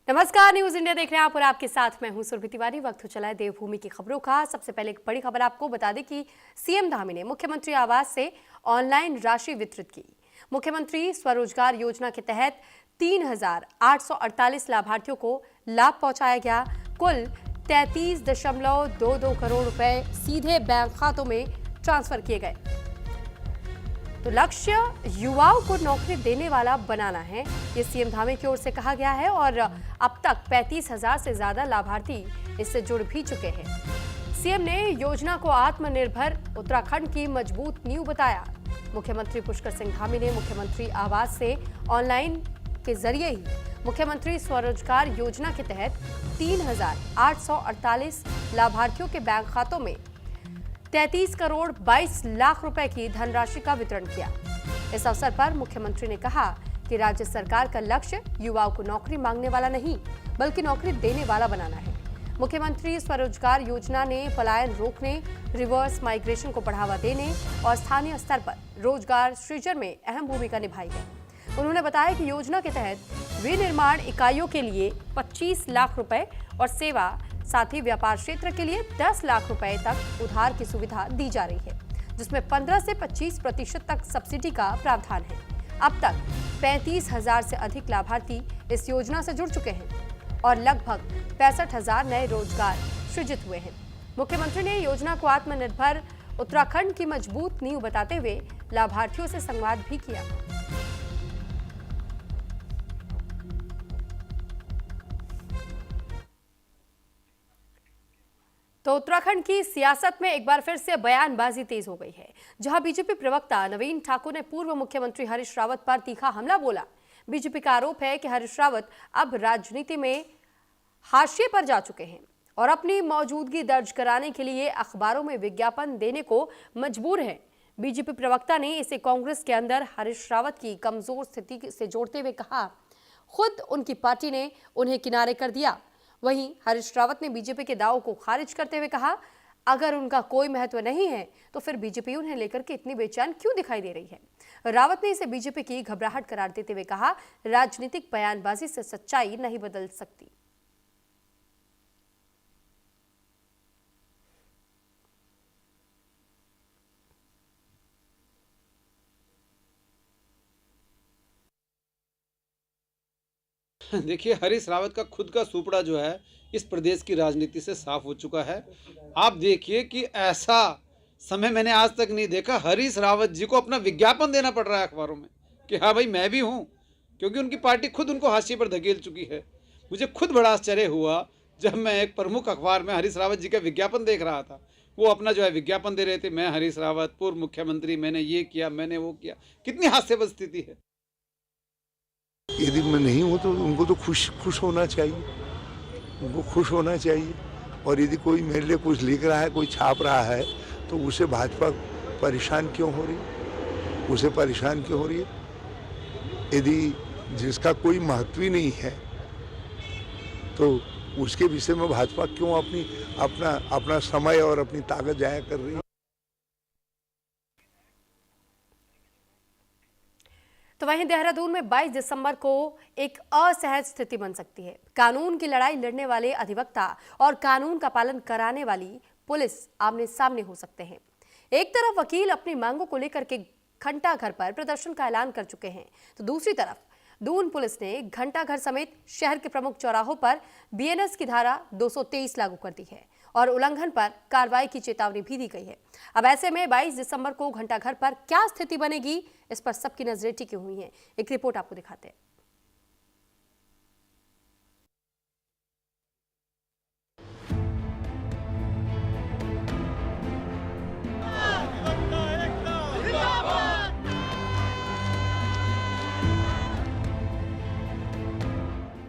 नमस्कार, news India देख रहे हैं आप और आपके साथ मैं हूं सुरभि तिवारी। वक्त हो चला है देवभूमि की खबरों का। सबसे पहले एक बड़ी खबर आपको बता दें कि सीएम धामी ने मुख्यमंत्री आवास से ऑनलाइन राशि वितरित की। मुख्यमंत्री स्वरोजगार योजना के तहत 3,848 लाभार्थियों को लाभ पहुंचाया गया। कुल 33.22 करोड़ रुपए सीधे बैंक खातों में ट्रांसफर किए गए। तो लक्ष्य युवाओं को नौकरी देने वाला बनाना है, ये सीएम धामी की ओर से कहा गया है और अब तक 35,000 से ज्यादा लाभार्थी इससे जुड़ भी चुके हैं। सीएम ने योजना को आत्मनिर्भर उत्तराखंड की मजबूत नींव बताया। मुख्यमंत्री पुष्कर सिंह धामी ने मुख्यमंत्री आवास से ऑनलाइन के जरिए ही मुख्यमंत्री स्वरोजगार योजना के तहत 3,848 लाभार्थियों के बैंक खातों में 33 करोड़ 22 लाख रुपए की धनराशि का वितरण किया। इस अवसर पर मुख्यमंत्री ने कहा कि राज्य सरकार का लक्ष्य युवाओं को नौकरी मांगने वाला नहीं बल्कि नौकरी देने वाला बनाना है। मुख्यमंत्री स्वरोजगार योजना ने पलायन रोकने, रिवर्स माइग्रेशन को बढ़ावा देने और स्थानीय स्तर पर रोजगार सृजन में अहम भूमिका निभाई है। उन्होंने बताया कि योजना के तहत विनिर्माण इकाइयों के लिए 25 लाख रुपए और सेवा साथ ही व्यापार क्षेत्र के लिए 10 लाख रुपए तक उधार की सुविधा दी जा रही है, जिसमें 15 से 25% तक सब्सिडी का प्रावधान है। अब तक 35,000 से अधिक लाभार्थी इस योजना से जुड़ चुके हैं और लगभग 65,000 नए रोजगार सृजित हुए हैं। मुख्यमंत्री ने योजना को आत्मनिर्भर उत्तराखंड की मजबूत नींव बताते हुए लाभार्थियों से संवाद भी किया। तो उत्तराखंड की सियासत में एक बार फिर से बयानबाजी तेज हो गई है, जहां बीजेपी प्रवक्ता नवीन ठाकुर ने पूर्व मुख्यमंत्री हरीश रावत पर तीखा हमला बोला। बीजेपी का आरोप है कि हरीश रावत अब राजनीति में हाशिए पर जा चुके हैं और अपनी मौजूदगी दर्ज कराने के लिए अखबारों में विज्ञापन देने को मजबूर हैं। बीजेपी प्रवक्ता ने इसे कांग्रेस के अंदर हरीश रावत की कमजोर स्थिति से जोड़ते हुए कहा, खुद उनकी पार्टी ने उन्हें किनारे कर दिया। वहीं हरीश रावत ने बीजेपी के दावों को खारिज करते हुए कहा, अगर उनका कोई महत्व नहीं है तो फिर बीजेपी उन्हें लेकर के इतनी बेचैन क्यों दिखाई दे रही है। रावत ने इसे बीजेपी की घबराहट करार देते हुए कहा, राजनीतिक बयानबाजी से सच्चाई नहीं बदल सकती। देखिए, हरीश रावत का खुद का सुपड़ा जो है इस प्रदेश की राजनीति से साफ हो चुका है। आप देखिए कि ऐसा समय मैंने आज तक नहीं देखा। हरीश रावत जी को अपना विज्ञापन देना पड़ रहा है अखबारों में कि हाँ भाई मैं भी हूँ, क्योंकि उनकी पार्टी खुद उनको हाशिए पर धकेल चुकी है। मुझे खुद बड़ा आश्चर्य हुआ जब मैं एक प्रमुख अखबार में हरीश रावत जी का विज्ञापन देख रहा था। वो अपना जो है विज्ञापन दे रहे थे, मैं हरीश रावत पूर्व मुख्यमंत्री, मैंने ये किया, मैंने वो किया। कितनी हास्यास्पद स्थिति है। यदि मैं नहीं हूँ तो उनको तो खुश होना चाहिए, उनको खुश होना चाहिए। और यदि कोई मेरे लिए कुछ लिख रहा है, कोई छाप रहा है, तो उसे भाजपा परेशान क्यों हो रही, उसे परेशान क्यों हो रही है। यदि जिसका कोई महत्व ही नहीं है तो उसके विषय में भाजपा क्यों अपना समय और अपनी ताकत जाया कर रही है। तो वहीं देहरादून में 22 दिसंबर को एक असहज स्थिति बन सकती है। कानून की लड़ाई लड़ने वाले अधिवक्ता और कानून का पालन कराने वाली पुलिस आमने सामने हो सकते हैं। एक तरफ वकील अपनी मांगों को लेकर के घंटाघर पर प्रदर्शन का ऐलान कर चुके हैं, तो दूसरी तरफ दून पुलिस ने घंटाघर समेत शहर के प्रमुख चौराहों पर बीएनएस की धारा 223 लागू कर दी है और उल्लंघन पर कार्रवाई की चेतावनी भी दी गई है। अब ऐसे में 22 दिसंबर को घंटाघर पर क्या स्थिति बनेगी, इस पर सबकी नजरें टिकी हुई हैं। एक रिपोर्ट आपको दिखाते हैं।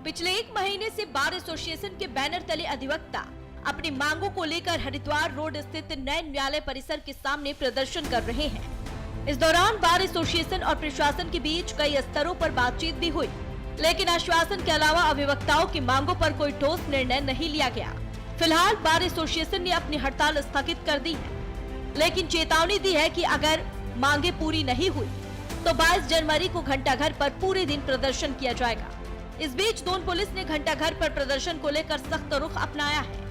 पिछले 1 महीने से बार एसोसिएशन के बैनर तले अधिवक्ता अपनी मांगों को लेकर हरिद्वार रोड स्थित नए न्यायालय परिसर के सामने प्रदर्शन कर रहे हैं। इस दौरान बार एसोसिएशन और प्रशासन के बीच कई स्तरों पर बातचीत भी हुई, लेकिन आश्वासन के अलावा अभिवक्ताओं की मांगों पर कोई ठोस निर्णय नहीं लिया गया। फिलहाल बार एसोसिएशन ने अपनी हड़ताल स्थगित कर दी है, लेकिन चेतावनी दी है कि अगर मांगे पूरी नहीं हुई तो 22 जनवरी को घंटाघर पर पूरे दिन प्रदर्शन किया जाएगा। इस बीच दून पुलिस ने घंटाघर पर प्रदर्शन को लेकर सख्त रुख अपनाया है।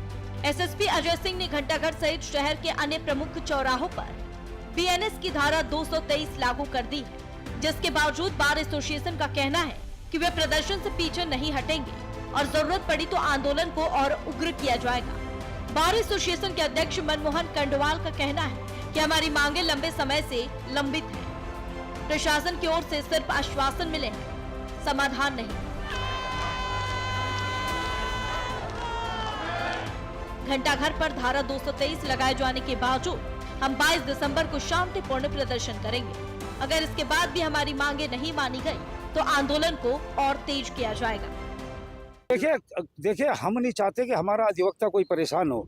एसएसपी अजय सिंह ने घंटाघर सहित शहर के अन्य प्रमुख चौराहों पर बीएनएस की धारा 223 लागू कर दी है, जिसके बावजूद बार एसोसिएशन का कहना है कि वे प्रदर्शन से पीछे नहीं हटेंगे और जरूरत पड़ी तो आंदोलन को और उग्र किया जाएगा। बार एसोसिएशन के अध्यक्ष मनमोहन कंडवाल का कहना है कि हमारी मांगे लंबे समय से लंबित है। प्रशासन की ओर से सिर्फ आश्वासन मिले हैं, समाधान नहीं। घंटाघर पर धारा 223 लगाए जाने के बावजूद हम 22 दिसंबर को शांतिपूर्ण प्रदर्शन करेंगे। अगर इसके बाद भी हमारी मांगे नहीं मानी गई तो आंदोलन को और तेज किया जाएगा। देखिए हम नहीं चाहते कि हमारा अधिवक्ता कोई परेशान हो।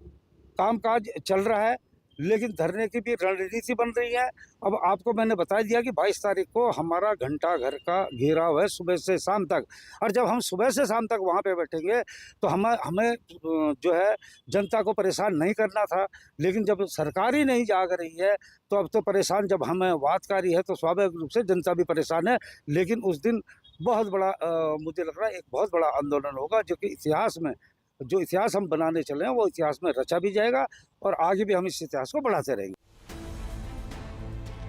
कामकाज चल रहा है, लेकिन धरने की भी रणनीति बन रही है। अब आपको मैंने बता दिया कि 22 तारीख को हमारा घंटाघर का घेराव है सुबह से शाम तक, और जब हम सुबह से शाम तक वहाँ पे बैठेंगे तो हमें जो है जनता को परेशान नहीं करना था। लेकिन जब सरकार ही नहीं जाग रही है तो अब तो परेशान जब हमें वादकारी है तो स्वाभाविक रूप से जनता भी परेशान है। लेकिन उस दिन बहुत बड़ा मुझे लग रहा है एक बहुत बड़ा आंदोलन होगा, जो कि इतिहास में जो इतिहास हम बनाने चले हैं वो इतिहास में रचा भी जाएगा और आगे भी हम इस इतिहास को बढ़ाते रहेंगे।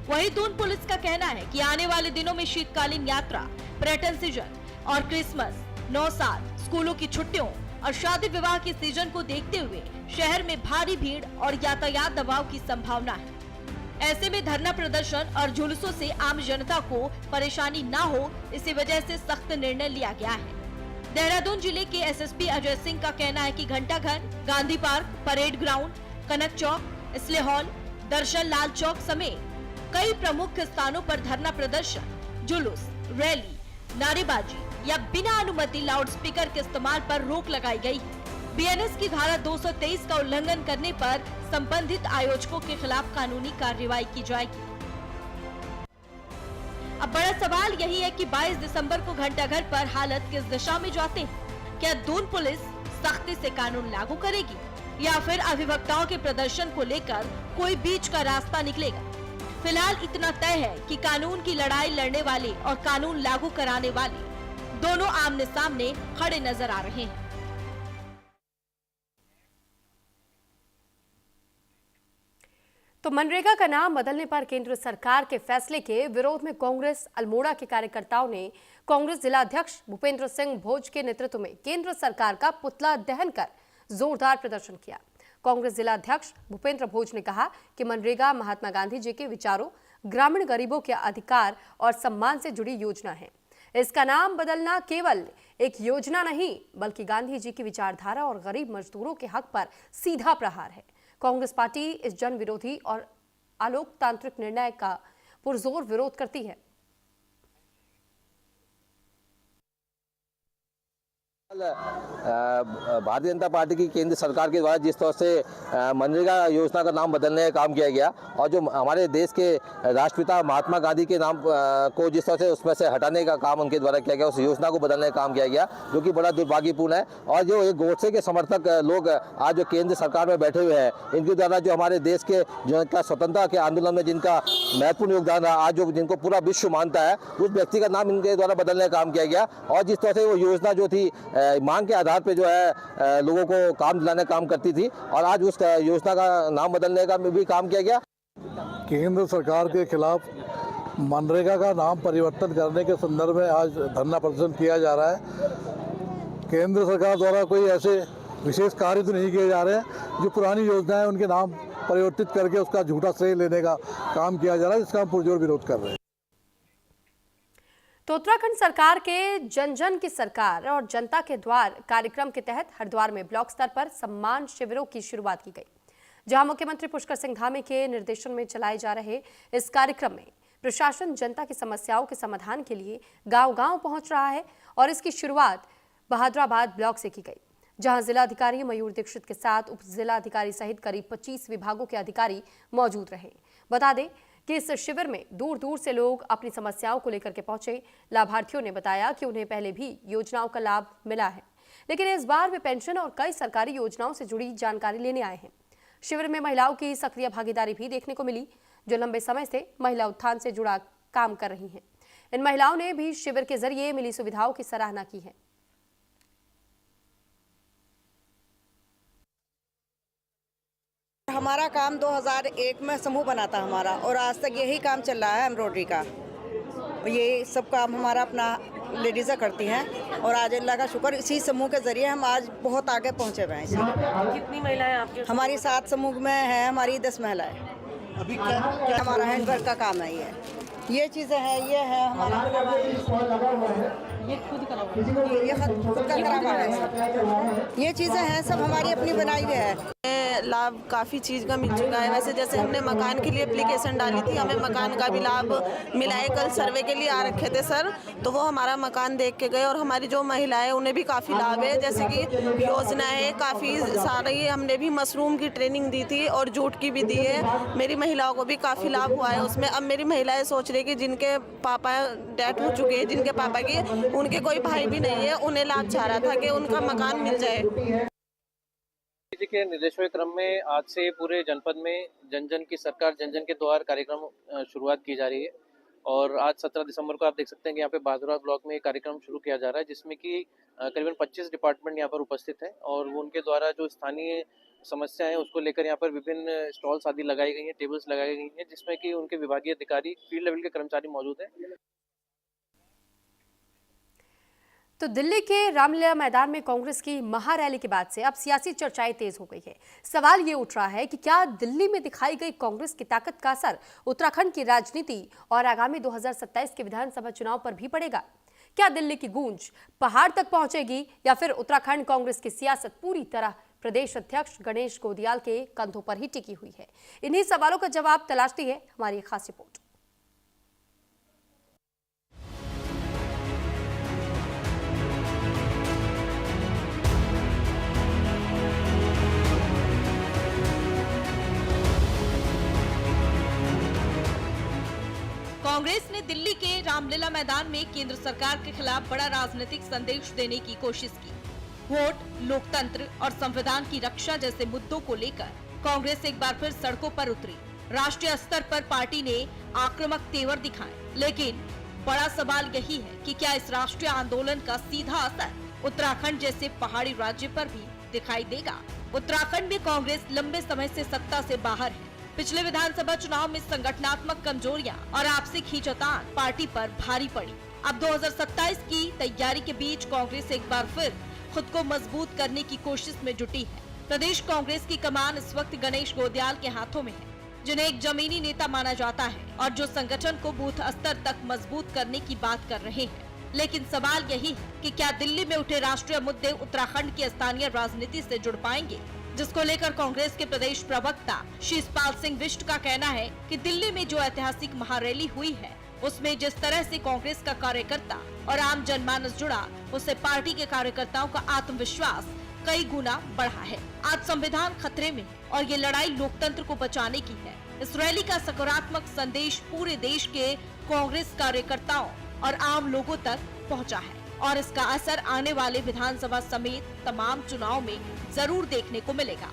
वहीं दून पुलिस का कहना है कि आने वाले दिनों में शीतकालीन यात्रा, पर्यटन सीजन और क्रिसमस, नौ साल, स्कूलों की छुट्टियों और शादी विवाह के सीजन को देखते हुए शहर में भारी भीड़ और यातायात दबाव की संभावना है। ऐसे में धरना प्रदर्शन और जुलूसों से आम जनता को परेशानी न हो, इसी वजह से सख्त निर्णय लिया गया है। देहरादून जिले के एसएसपी अजय सिंह का कहना है कि घंटाघर, गांधी पार्क, परेड ग्राउंड, कनक चौक, इसले हॉल, दर्शन लाल चौक समेत कई प्रमुख स्थानों पर धरना प्रदर्शन, जुलूस, रैली, नारेबाजी या बिना अनुमति लाउडस्पीकर के इस्तेमाल पर रोक लगाई गई है। बीएनएस की धारा 223 का उल्लंघन करने पर संबंधित आयोजकों के खिलाफ कानूनी कार्रवाई की जाएगी। अब बड़ा सवाल यही है कि 22 दिसंबर को घंटाघर पर हालात किस दिशा में जाते हैं। क्या दून पुलिस सख्ती से कानून लागू करेगी या फिर अभिवक्ताओं के प्रदर्शन को लेकर कोई बीच का रास्ता निकलेगा? फिलहाल इतना तय है कि कानून की लड़ाई लड़ने वाले और कानून लागू कराने वाले दोनों आमने सामने खड़े नजर आ रहे हैं। तो मनरेगा का नाम बदलने पर केंद्र सरकार के फैसले के विरोध में कांग्रेस अल्मोड़ा के कार्यकर्ताओं ने कांग्रेस जिला अध्यक्ष भूपेंद्र सिंह भोज के नेतृत्व में केंद्र सरकार का पुतला दहन कर जोरदार प्रदर्शन किया। कांग्रेस जिला अध्यक्ष भूपेंद्र भोज ने कहा कि मनरेगा महात्मा गांधी जी के विचारों, ग्रामीण गरीबों के अधिकार और सम्मान से जुड़ी योजना है। इसका नाम बदलना केवल एक योजना नहीं बल्कि गांधी जी की विचारधारा और गरीब मजदूरों के हक पर सीधा प्रहार है। कांग्रेस पार्टी इस जन विरोधी और अलोकतांत्रिक निर्णय का पुरजोर विरोध करती है। भारतीय जनता पार्टी की केंद्र सरकार के द्वारा जिस तरह से मनरेगा योजना का नाम बदलने का काम किया गया और जो हमारे देश के राष्ट्रपिता महात्मा गांधी के नाम को जिस तरह से उसमें से हटाने का काम उनके द्वारा किया गया, उस योजना को बदलने का काम किया गया, जो कि बड़ा दुर्भाग्यपूर्ण है। और जो एक गोडसे के समर्थक लोग आज जो केंद्र सरकार में बैठे हुए हैं, इनके द्वारा जो हमारे देश के जो स्वतंत्रता के आंदोलन में जिनका महत्वपूर्ण योगदान रहा, आज जो जिनको पूरा विश्व मानता है, उस व्यक्ति का नाम इनके द्वारा बदलने का काम किया गया। और जिस तरह से वो योजना जो थी मांग के आधार पे जो है लोगों को काम दिलाने का काम करती थी, और आज उस योजना का नाम बदलने का भी काम किया गया। केंद्र सरकार के खिलाफ मनरेगा का नाम परिवर्तन करने के संदर्भ में आज धरना प्रदर्शन किया जा रहा है। केंद्र सरकार द्वारा कोई ऐसे विशेष कार्य तो नहीं किए जा रहे हैं, जो पुरानी योजना है उनके नाम परिवर्तित करके उसका झूठा श्रेय लेने का काम किया जा रहा है, जिसका हम पुरजोर विरोध कर रहे हैं। तो उत्तराखंड सरकार के जन जन की सरकार और जनता के द्वार कार्यक्रम के तहत हरिद्वार में ब्लॉक स्तर पर सम्मान शिविरों की शुरुआत की गई, जहां मुख्यमंत्री पुष्कर सिंह धामी के निर्देशन में चलाए जा रहे इस कार्यक्रम में प्रशासन जनता की समस्याओं के समाधान के लिए गांव-गांव पहुंच रहा है। और इसकी शुरुआत बहादुराबाद ब्लॉक से की गई, जहां जिलाधिकारी मयूर दीक्षित के साथ उप जिलाधिकारी सहित करीब 25 विभागों के अधिकारी मौजूद रहे। बता दें कि इस शिविर में दूर दूर से लोग अपनी समस्याओं को लेकर के पहुंचे। लाभार्थियों ने बताया कि उन्हें पहले भी योजनाओं का लाभ मिला है, लेकिन इस बार वे पेंशन और कई सरकारी योजनाओं से जुड़ी जानकारी लेने आए हैं। शिविर में महिलाओं की सक्रिय भागीदारी भी देखने को मिली, जो लंबे समय से महिला उत्थान से जुड़ा काम कर रही हैं। इन महिलाओं ने भी शिविर के जरिए मिली सुविधाओं की सराहना की है। हमारा काम 2001 में समूह बना था हमारा, और आज तक यही काम चल रहा है एम्ब्रॉयडरी का। ये सब काम हमारा अपना लेडीज़ें करती हैं, और आज अल्लाह का शुक्र इसी समूह के ज़रिए हम आज बहुत आगे पहुँचे हुए हैं। कितनी महिलाएं आपके? हमारी 7 समूह में है, हमारी 10 महिलाएं। अभी क्या हमारा हैंडवर्क का काम है ये चीज़ें हैं, ये है हमारा ये खुद करा हुआ है? ये खुद का करा हुआ है सब। ये चीज़ें हैं सब हमारी अपनी बनाई हुई है। लाभ काफ़ी चीज़ का मिल चुका है। वैसे जैसे हमने मकान के लिए एप्लीकेशन डाली थी, हमें मकान का भी लाभ मिला है। कल सर्वे के लिए आ रखे थे सर, तो वो हमारा मकान देख के गए, और हमारी जो महिलाएं उन्हें भी काफ़ी लाभ है। जैसे कि योजनाएं काफ़ी सारी, हमने भी मशरूम की ट्रेनिंग दी थी और जूट की भी दी है। मेरी महिलाओं को भी काफ़ी लाभ हुआ है उसमें। अब मेरी महिलाएं सोच रही कि जिनके पापा डेथ हो चुके हैं, जिनके पापा की उनके कोई भाई भी नहीं है, उन्हें लाभ चाह रहा था कि उनका मकान मिल जाए। जी के निर्देशों के क्रम में आज से पूरे जनपद में जन जन की सरकार जन जन के द्वार कार्यक्रम शुरुआत की जा रही है। और आज 17 दिसंबर को आप देख सकते हैं कि यहाँ पे बाजरा ब्लॉक में कार्यक्रम शुरू किया जा रहा है, जिसमें कि करीबन 25 डिपार्टमेंट यहाँ पर उपस्थित हैं, और वो उनके द्वारा जो स्थानीय समस्या है उसको लेकर यहाँ पर विभिन्न स्टॉल्स आदि लगाई गई हैं, टेबल्स लगाई गई हैं, जिसमें कि उनके विभागीय अधिकारी, फील्ड लेवल के कर्मचारी मौजूद हैं। तो दिल्ली के रामलीला मैदान में कांग्रेस की महारैली के बाद से अब सियासी चर्चाएं तेज हो गई है। सवाल ये उठ रहा है कि क्या दिल्ली में दिखाई गई कांग्रेस की ताकत का असर उत्तराखंड की राजनीति और आगामी 2027 के विधानसभा चुनाव पर भी पड़ेगा? क्या दिल्ली की गूंज पहाड़ तक पहुंचेगी, या फिर उत्तराखंड कांग्रेस की सियासत पूरी तरह प्रदेश अध्यक्ष गणेश गोदियाल के कंधों पर ही टिकी हुई है? इन्हीं सवालों का जवाब तलाशती है हमारी खास रिपोर्ट। कांग्रेस ने दिल्ली के रामलीला मैदान में केंद्र सरकार के खिलाफ बड़ा राजनीतिक संदेश देने की कोशिश की। वोट, लोकतंत्र और संविधान की रक्षा जैसे मुद्दों को लेकर कांग्रेस एक बार फिर सड़कों पर उतरी। राष्ट्रीय स्तर पर पार्टी ने आक्रामक तेवर दिखाए, लेकिन बड़ा सवाल यही है कि क्या इस राष्ट्रीय आंदोलन का सीधा असर उत्तराखंड जैसे पहाड़ी राज्य पर भी दिखाई देगा? उत्तराखंड में कांग्रेस लंबे समय से सत्ता से बाहर है। पिछले विधानसभा चुनाव में संगठनात्मक कमजोरियां और आपसी खींचतान पार्टी पर भारी पड़ी। अब 2027 की तैयारी के बीच कांग्रेस एक बार फिर खुद को मजबूत करने की कोशिश में जुटी है। प्रदेश कांग्रेस की कमान इस वक्त गणेश गोदियाल के हाथों में है, जिन्हें एक जमीनी नेता माना जाता है और जो संगठन को बूथ स्तर तक मजबूत करने की बात कर रहे हैं। लेकिन सवाल यही है कि क्या दिल्ली में उठे राष्ट्रीय मुद्दे उत्तराखंड की स्थानीय राजनीति से जुड़ पाएंगे, जिसको लेकर कांग्रेस के प्रदेश प्रवक्ता शिषपाल सिंह बिष्ट का कहना है कि दिल्ली में जो ऐतिहासिक महारैली हुई है, उसमें जिस तरह से कांग्रेस का कार्यकर्ता और आम जनमानस जुड़ा, उससे पार्टी के कार्यकर्ताओं का आत्मविश्वास कई गुना बढ़ा है। आज संविधान खतरे में और ये लड़ाई लोकतंत्र को बचाने की है। इस रैली का सकारात्मक संदेश पूरे देश के कांग्रेस कार्यकर्ताओं और आम लोगों तक पहुंचा है, और इसका असर आने वाले विधानसभा समेत तमाम चुनाव में जरूर देखने को मिलेगा।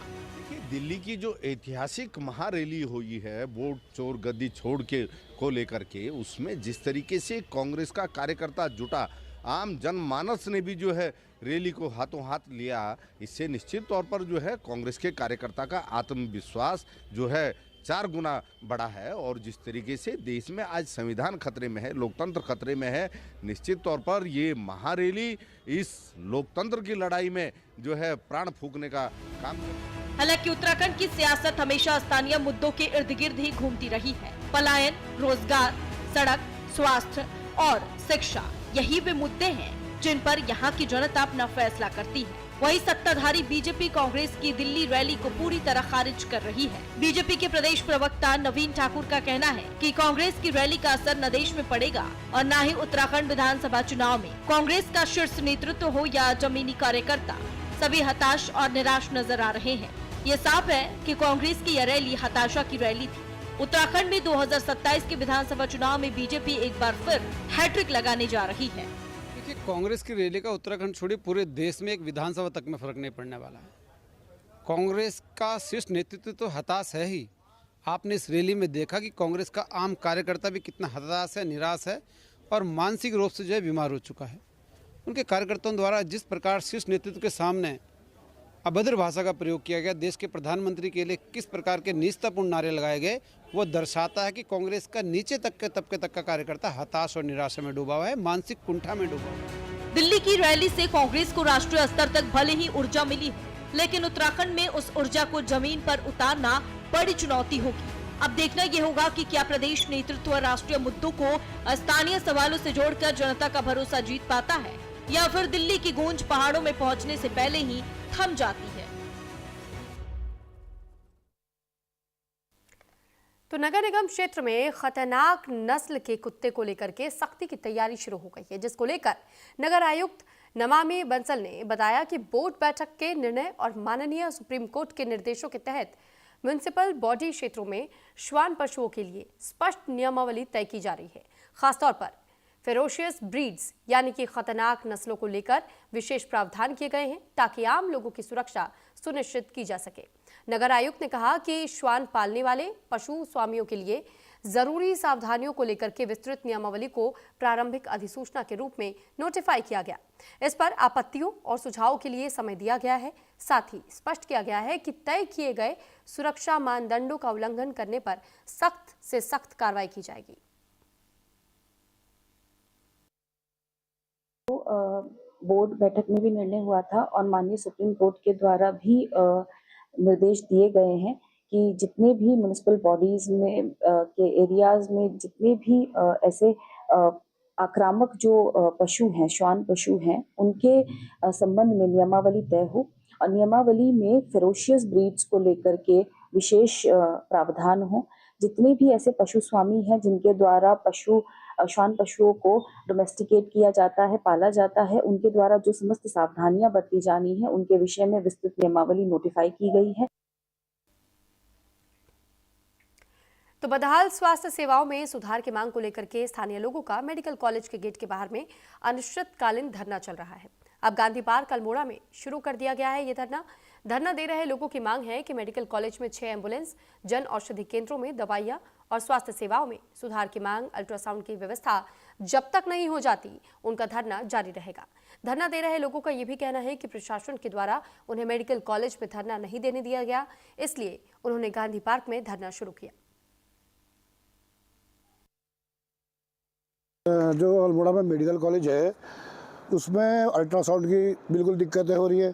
दिल्ली की जो ऐतिहासिक महारैली हुई है वोट चोर गद्दी छोड़ के को लेकर के, उसमें जिस तरीके से कांग्रेस का कार्यकर्ता जुटा, आम जनमानस ने भी जो है रैली को हाथों हाथ लिया, इससे निश्चित तौर पर जो है कांग्रेस के कार्यकर्ता का आत्मविश्वास जो है 4 गुना बढ़ा है। और जिस तरीके से देश में आज संविधान खतरे में है, लोकतंत्र खतरे में है, निश्चित तौर पर ये महारैली इस लोकतंत्र की लड़ाई में जो है प्राण फूंकने का काम कर। हालांकि उत्तराखंड की सियासत हमेशा स्थानीय मुद्दों के इर्द गिर्द ही घूमती रही है। पलायन, रोजगार, सड़क, स्वास्थ्य और शिक्षा, यही वे मुद्दे हैं जिन पर यहाँ की जनता अपना फैसला करती है। वही सत्ताधारी बीजेपी कांग्रेस की दिल्ली रैली को पूरी तरह खारिज कर रही है। बीजेपी के प्रदेश प्रवक्ता नवीन ठाकुर का कहना है कि कांग्रेस की रैली का असर न देश में पड़ेगा और न ही उत्तराखंड विधानसभा चुनाव में। कांग्रेस का शीर्ष नेतृत्व हो या जमीनी कार्यकर्ता, सभी हताश और निराश नजर आ रहे हैं। ये साफ है कि कांग्रेस की यह रैली हताशा की रैली थी। उत्तराखंड में 2027 के विधानसभा चुनाव में बीजेपी एक बार फिर हैट्रिक लगाने जा रही है। देखिए, कांग्रेस की रैली का उत्तराखंड छोड़िए पूरे देश में एक विधानसभा तक में फर्क नहीं पड़ने वाला है। कांग्रेस का शीर्ष नेतृत्व तो हताश है ही। आपने इस रैली में देखा कि कांग्रेस का आम कार्यकर्ता भी कितना हताश है, निराश है और मानसिक रूप से जो है बीमार हो चुका है। उनके कार्यकर्ताओं द्वारा जिस प्रकार शीर्ष नेतृत्व के सामने अभद्र भाषा का प्रयोग किया गया, देश के प्रधानमंत्री के लिए किस प्रकार के निष्ठापूर्ण नारे लगाए गए, वो दर्शाता है कि कांग्रेस का नीचे तक के तबके तक का कार्यकर्ता हताश और निराशा में डूबा हुआ है, मानसिक कुंठा में डूबा हुआ है। दिल्ली की रैली से कांग्रेस को राष्ट्रीय स्तर तक भले ही ऊर्जा मिली हो, लेकिन उत्तराखंड में उस ऊर्जा को जमीन पर उतारना बड़ी चुनौती होगी। अब देखना ये होगा कि क्या प्रदेश नेतृत्व राष्ट्रीय मुद्दों को स्थानीय सवालों से जोड़कर जनता का भरोसा जीत पाता है, या फिर दिल्ली की गूंज पहाड़ों में पहुंचने से पहले ही थम जाती है। तो नगर निगम क्षेत्र में खतरनाक नस्ल के कुत्ते को लेकर के सख्ती की तैयारी शुरू हो गई है, जिसको लेकर नगर आयुक्त नमामि बंसल ने बताया कि बोर्ड बैठक के निर्णय और माननीय सुप्रीम कोर्ट के निर्देशों के तहत म्युनिसिपल बॉडी क्षेत्रों में श्वान पशुओं के लिए स्पष्ट नियमावली तय की जा रही है। खासतौर पर फेरोशियस ब्रीड्स यानी कि खतरनाक नस्लों को लेकर विशेष प्रावधान किए गए हैं, ताकि आम लोगों की सुरक्षा सुनिश्चित की जा सके। नगर आयुक्त ने कहा कि श्वान पालने वाले पशु स्वामियों के लिए जरूरी सावधानियों को लेकर के विस्तृत नियमावली को प्रारंभिक अधिसूचना के रूप में नोटिफाई किया गया। इस पर आपत्तियों और सुझावों के लिए समय दिया गया है। साथ ही स्पष्ट किया गया है कि तय किए गए सुरक्षा मानदंडों का उल्लंघन करने पर सख्त से सख्त कार्रवाई की जाएगी। बोर्ड बैठक में भी निर्णय हुआ था और माननीय सुप्रीम कोर्ट के द्वारा भी निर्देश दिए गए हैं कि जितने भी म्युनिसिपल बॉडीज में के एरियाज में जितने भी ऐसे आक्रामक जो पशु हैं, श्वान पशु हैं, उनके संबंध में नियमावली तय हो और नियमावली में फेरोशियस ब्रीड्स को लेकर के विशेष प्रावधान हो। जितने भी ऐसे पशु स्वामी हैं जिनके द्वारा श्वान पशुओं को डोमेस्टिकेट किया जाता है, पाला जाता है, उनके द्वारा जो समस्त सावधानियां बरती जानी है, उनके विषय में विस्तृत नियमावली नोटिफाई की गई है। तो बदहाल स्वास्थ्य सेवाओं में सुधार की मांग को लेकर के स्थानीय लोगों का मेडिकल कॉलेज के गेट के बाहर में अनिश्चितकालीन धरना चल रहा है। अब गांधी पार्क अल्मोड़ा में शुरू कर दिया गया है ये धरना दे रहे लोगों की मांग है कि मेडिकल कॉलेज में 6 एम्बुलेंस, जन औषधि केंद्रों में दवाइयां और स्वास्थ्य सेवाओं में सुधार की मांग, अल्ट्रासाउंड की व्यवस्था जब तक नहीं हो जाती उनका धरना जारी रहेगा। धरना दे रहे लोगों का यह भी कहना है कि प्रशासन के द्वारा उन्हें मेडिकल कॉलेज में धरना नहीं देने दिया गया, इसलिए उन्होंने गांधी पार्क में धरना शुरू किया। जो अल्मोड़ा में मेडिकल कॉलेज है उसमें अल्ट्रासाउंड की बिल्कुल दिक्कतें हो रही है।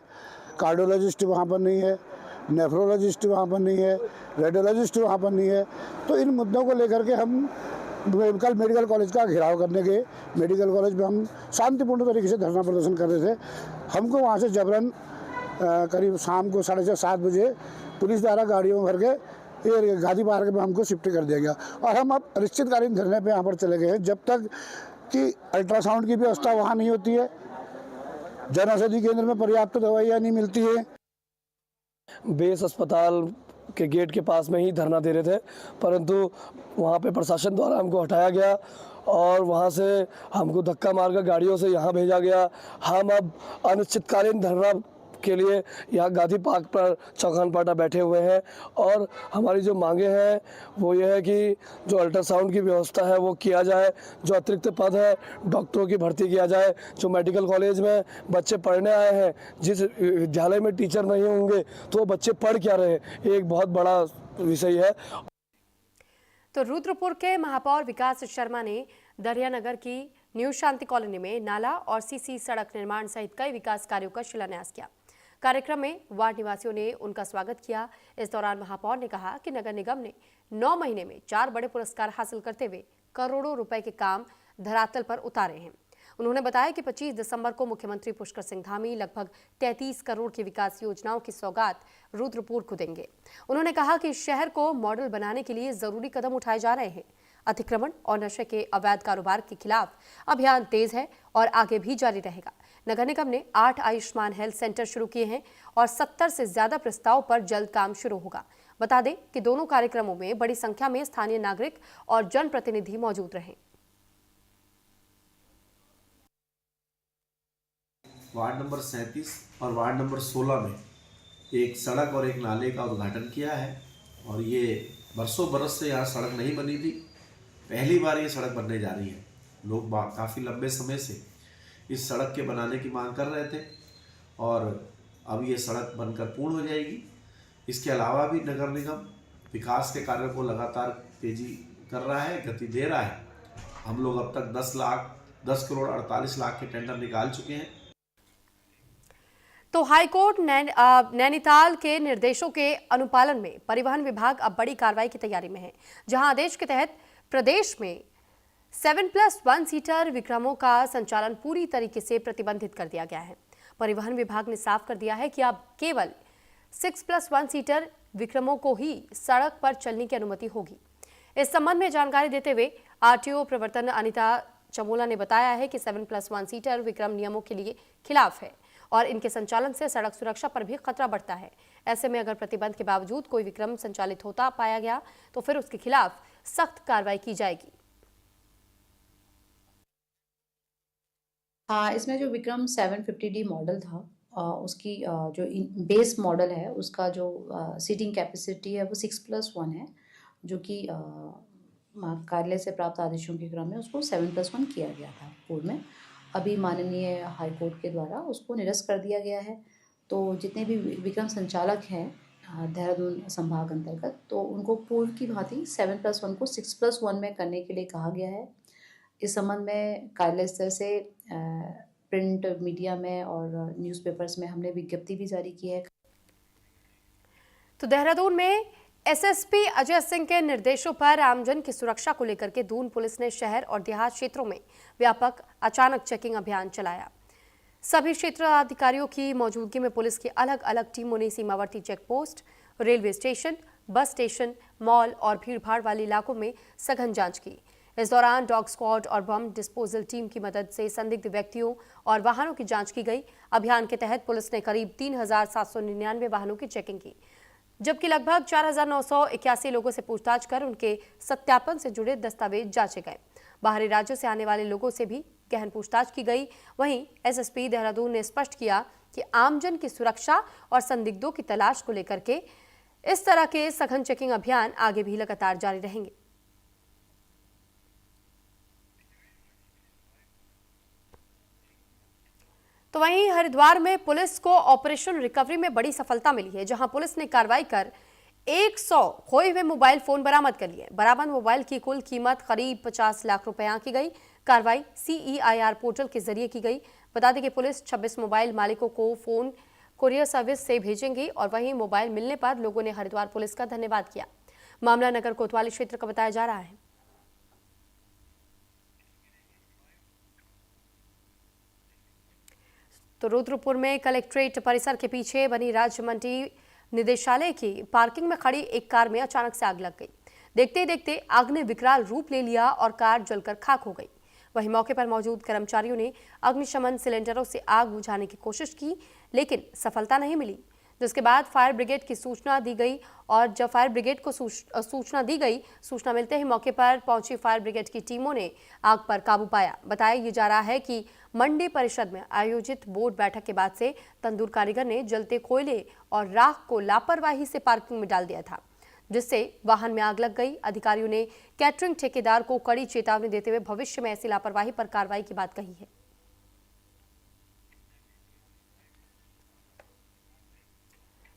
कार्डियोलॉजिस्ट वहाँ पर नहीं है, नेफ्रोलॉजिस्ट वहाँ पर नहीं है, रेडियोलॉजिस्ट वहाँ पर नहीं है। तो इन मुद्दों को लेकर के हम कल मेडिकल कॉलेज का घेराव करने के मेडिकल कॉलेज में हम शांतिपूर्ण तरीके से धरना प्रदर्शन कर रहे थे। हमको वहाँ से जबरन करीब शाम को 6:30-7 बजे पुलिस द्वारा गाड़ियों में भर के ये गांधी पार्क में हमको शिफ्ट कर दिया गया और हम अब अनिश्चितकालीन धरने पे यहाँ पर चले गए हैं जब तक कि अल्ट्रासाउंड की व्यवस्था वहाँ नहीं होती है, जन औषधि केंद्र में पर्याप्त दवाइयाँ नहीं मिलती है। बेस अस्पताल के गेट के पास में ही धरना दे रहे थे, परंतु वहाँ पे प्रशासन द्वारा हमको हटाया गया और वहाँ से हमको धक्का मारकर गाड़ियों से यहाँ भेजा गया। हम अब अनिश्चितकालीन धरना के लिए यहाँ गांधी पार्क पर चौखान पाटा बैठे हुए हैं और हमारी जो मांगे हैं वो ये है कि जो अल्ट्रासाउंड की व्यवस्था है वो किया जाए, जो अतिरिक्त पद है डॉक्टरों की भर्ती किया जाए। जो मेडिकल कॉलेज में बच्चे पढ़ने आए हैं, जिस विद्यालय में टीचर नहीं होंगे तो वो बच्चे पढ़ क्या रहे, एक बहुत बड़ा विषय है। तो रुद्रपुर के महापौर विकास शर्मा ने दरियानगर की न्यू शांति कॉलोनी में नाला और सीसी सड़क निर्माण सहित कई विकास कार्यों का शिलान्यास किया। कार्यक्रम में वार्ड निवासियों ने उनका स्वागत किया। इस दौरान महापौर ने कहा कि नगर निगम ने 9 महीने में 4 बड़े पुरस्कार हासिल करते हुए करोड़ों रुपए के काम धरातल पर उतारे हैं। उन्होंने बताया कि 25 दिसंबर को मुख्यमंत्री पुष्कर सिंह धामी लगभग 33 करोड़ की विकास योजनाओं की सौगात रुद्रपुर को देंगे। उन्होंने कहा कि शहर को मॉडल बनाने के लिए जरूरी कदम उठाए जा रहे हैं। अतिक्रमण और नशे के अवैध कारोबार के खिलाफ अभियान तेज है और आगे भी जारी रहेगा। नगर निगम ने 8 आयुष्मान हेल्थ सेंटर शुरू किए हैं और 70 से ज्यादा प्रस्ताव पर जल्द काम शुरू होगा। बता दें कि दोनों कार्यक्रमों में बड़ी संख्या में स्थानीय नागरिक और जनप्रतिनिधि मौजूद रहे। वार्ड नंबर 37 और वार्ड नंबर 16 में एक सड़क और एक नाले का उद्घाटन किया है और ये बरसों बरस से यहाँ सड़क नहीं बनी थी, पहली बार ये सड़क बनने जा रही है। लोग काफ़ी लंबे समय से इस सड़क के बनाने की मांग कर रहे थे और अब ये सड़क बनकर पूर्ण हो जाएगी। इसके अलावा भी नगर निगम विकास के कार्यों को लगातार तेजी कर रहा है, गति दे रहा है। हम लोग अब तक 10 करोड़ 48 लाख के टेंडर निकाल चुके हैं। तो हाईकोर्ट नैनीताल के निर्देशों के अनुपालन में परिवहन विभाग अब बड़ी कार्रवाई की तैयारी में है, जहां आदेश के तहत प्रदेश में 7+1 सीटर विक्रमों का संचालन पूरी तरीके से प्रतिबंधित कर दिया गया है। परिवहन विभाग ने साफ कर दिया है कि अब केवल 6+1 सीटर विक्रमों को ही सड़क पर चलने की अनुमति होगी। इस संबंध में जानकारी देते हुए आरटीओ प्रवर्तन अनिता चमोला ने बताया है कि 7+1 सीटर विक्रम नियमों के लिए खिलाफ है और इनके संचालन से सड़क सुरक्षा पर भी खतरा बढ़ता है। ऐसे में अगर प्रतिबंध के बावजूद कोई विक्रम संचालित होता पाया गया तो फिर उसके खिलाफ सख्त कार्रवाई की जाएगी। हाँ, इसमें जो विक्रम 750D मॉडल था, उसकी जो बेस मॉडल है उसका जो सीटिंग कैपेसिटी है वो 6+1 है, जो कि कार्यालय से प्राप्त आदेशों के क्रम में उसको 7+1 किया गया था पूर्व में। अभी माननीय हाईकोर्ट के द्वारा उसको निरस्त कर दिया गया है। तो जितने भी विक्रम संचालक हैं देहरादून संभाग अंतर्गत, तो उनको पूर्व की भांति 7+1 को 6+1 में करने के लिए कहा गया है। इस संबंध में कार्यालय स्तर से प्रिंट मीडिया में और न्यूज़पेपर्स में हमने विज्ञप्ति भी जारी की है। तो देहरादून में एसएसपी अजय सिंह के निर्देशों पर आमजन की सुरक्षा को लेकर के दून पुलिस ने शहर और देहात क्षेत्रों में व्यापक अचानक चेकिंग अभियान चलाया। सभी क्षेत्राधिकारियों की मौजूदगी में पुलिस की अलग अलग टीमों ने सीमावर्ती check post, railway station, bus station, mall और भीड़भाड़ वाले इलाकों में सघन जांच की। इस दौरान डॉग स्क्वाड और बम डिस्पोजल टीम की मदद से संदिग्ध व्यक्तियों और वाहनों की जांच की गई। अभियान के तहत पुलिस ने करीब 3,799 वाहनों की चेकिंग की, जबकि लगभग 4,981 लोगों से पूछताछ कर उनके सत्यापन से जुड़े दस्तावेज जांचे गए। बाहरी राज्यों से आने वाले लोगों से भी गहन पूछताछ की गई। वहीं एसएसपी देहरादून ने स्पष्ट किया कि आमजन की सुरक्षा और संदिग्धों की तलाश को लेकर के इस तरह के सघन चेकिंग अभियान आगे भी लगातार जारी रहेंगे। तो वहीं हरिद्वार में पुलिस को ऑपरेशन रिकवरी में बड़ी सफलता मिली है, जहां पुलिस ने कार्रवाई कर 100 खोए हुए मोबाइल फोन बरामद कर लिए। बरामद मोबाइल की कुल कीमत करीब 50 लाख रुपए आंकी गई। कार्रवाई CEIR पोर्टल के जरिए की गई। बता दें कि पुलिस 26 मोबाइल मालिकों को फोन कुरियर सर्विस से भेजेंगी और वहीं मोबाइल मिलने पर लोगों ने हरिद्वार पुलिस का धन्यवाद किया। मामला नगर कोतवाली क्षेत्र का बताया जा रहा है। तो रुद्रपुर में कलेक्ट्रेट परिसर के पीछे बनी राज्य मंडी निदेशालय की पार्किंग में खड़ी एक कार में अचानक से आग लग गई। देखते ही देखते आग ने विकराल रूप ले लिया और कार जलकर खाक हो गई। वहीं मौके पर मौजूद कर्मचारियों ने अग्निशमन सिलेंडरों से आग बुझाने की कोशिश की, लेकिन सफलता नहीं मिली, जिसके बाद फायर ब्रिगेड की सूचना दी गई। और जब फायर ब्रिगेड को सूचना दी गई, सूचना मिलते ही मौके पर पहुंची फायर ब्रिगेड की टीमों ने आग पर काबू पाया। बताया जा रहा है कि मंडी परिषद में आयोजित बोर्ड बैठक के बाद से तंदूर कारीगर ने जलते कोयले और राख को लापरवाही से पार्किंग में डाल दिया था, जिससे वाहन में आग लग गई। अधिकारियों ने कैटरिंग ठेकेदार को कड़ी चेतावनी देते हुए भविष्य में ऐसी लापरवाही पर कार्रवाई की बात कही है।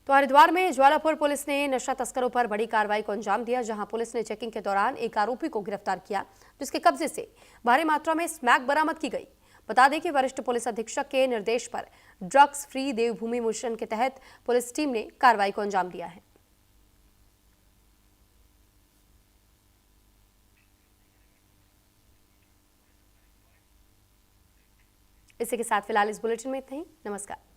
तो हरिद्वार में ज्वालापुर पुलिस ने नशा तस्करों पर बड़ी कार्रवाई को अंजाम दिया, जहां पुलिस ने चेकिंग के दौरान एक आरोपी को गिरफ्तार किया, जिसके कब्जे से भारी मात्रा में स्मैक बरामद की गई। बता दें कि वरिष्ठ पुलिस अधीक्षक के निर्देश पर ड्रग्स फ्री देवभूमि मिशन के तहत पुलिस टीम ने कार्रवाई को अंजाम दिया है। इसी के साथ फिलहाल इस बुलेटिन में इतना ही। नमस्कार।